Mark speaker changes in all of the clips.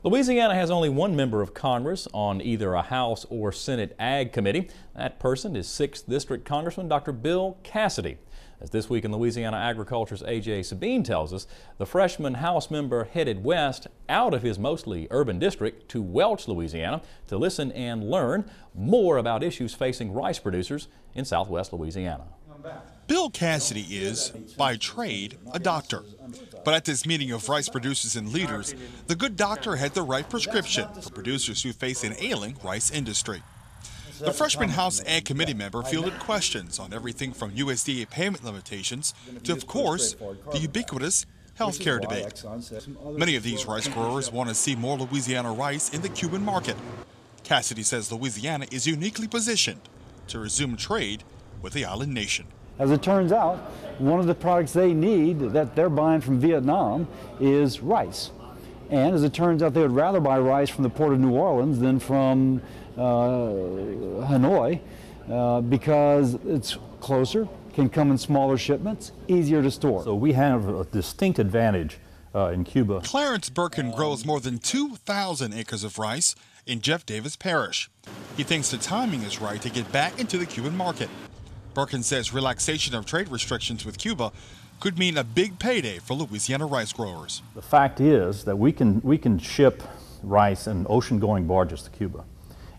Speaker 1: Louisiana has only one member of Congress on either a House or Senate Ag Committee. That person is 6th District Congressman Dr. Bill Cassidy. As This Week in Louisiana Agriculture's A.J. Sabine tells us, the freshman House member headed west out of his mostly urban district to Welch, Louisiana, to listen and learn more about issues facing rice producers in southwest Louisiana.
Speaker 2: Bill Cassidy is, by trade, a doctor. But at this meeting of rice producers and leaders, the good doctor had the right prescription for producers who face an ailing rice industry. The freshman House Ag Committee member fielded questions on everything from USDA payment limitations to, of course, the ubiquitous health care debate. Many of these rice growers want to see more Louisiana rice in the Cuban market. Cassidy says Louisiana is uniquely positioned to resume trade with the island nation.
Speaker 3: As it turns out, one of the products they need that they're buying from Vietnam is rice. And as it turns out, they would rather buy rice from the port of New Orleans than from Hanoi because it's closer, can come in smaller shipments, easier to store.
Speaker 4: So we have a distinct advantage in Cuba.
Speaker 2: Clarence Birkin grows more than 2,000 acres of rice in Jeff Davis Parish. He thinks the timing is right to get back into the Cuban market. Birkin says relaxation of trade restrictions with Cuba could mean a big payday for Louisiana rice growers.
Speaker 4: The fact is that we can ship rice in ocean-going barges to Cuba,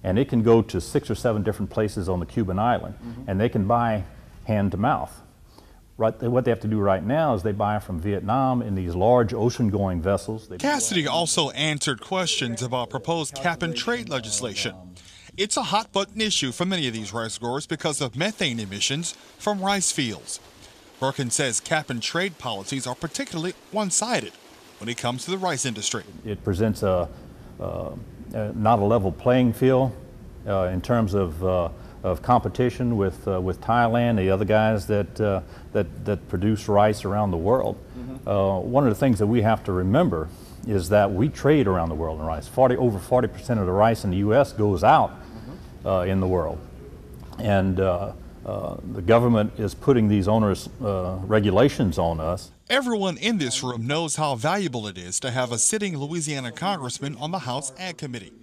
Speaker 4: and it can go to 6 or 7 different places on the Cuban island, and they can buy hand to mouth. What they have to do right now is they buy from Vietnam in these large ocean-going vessels.
Speaker 2: Cassidy also answered questions about proposed cap-and-trade legislation. It's a hot-button issue for many of these rice growers because of methane emissions from rice fields. Birkin says cap-and-trade policies are particularly one-sided when it comes to the rice industry.
Speaker 4: It presents not a level playing field in terms of competition with Thailand, the other guys that produce rice around the world. One of the things that we have to remember is that we trade around the world in rice. Over 40% of the rice in the U.S. goes out in the world. And the government is putting these onerous regulations on us.
Speaker 2: Everyone in this room knows how valuable it is to have a sitting Louisiana congressman on the House Ag Committee.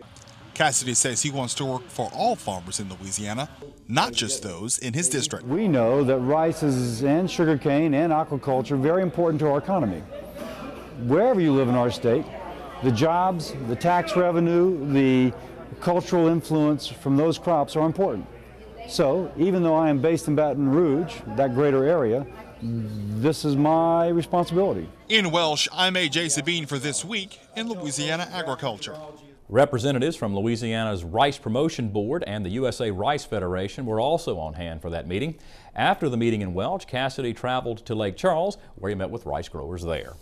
Speaker 2: Cassidy says he wants to work for all farmers in Louisiana, not just those in his district.
Speaker 3: We know that rice and sugarcane and aquaculture are very important to our economy. Wherever you live in our state, the jobs, the tax revenue, the cultural influence from those crops are important. So even though I am based in Baton Rouge, that greater area, this is my responsibility.
Speaker 2: In Welsh, I'm A.J. Sabine for This Week in Louisiana Agriculture.
Speaker 1: Representatives from Louisiana's Rice Promotion Board and the USA Rice Federation were also on hand for that meeting. After the meeting in Welch, Cassidy traveled to Lake Charles, where he met with rice growers there.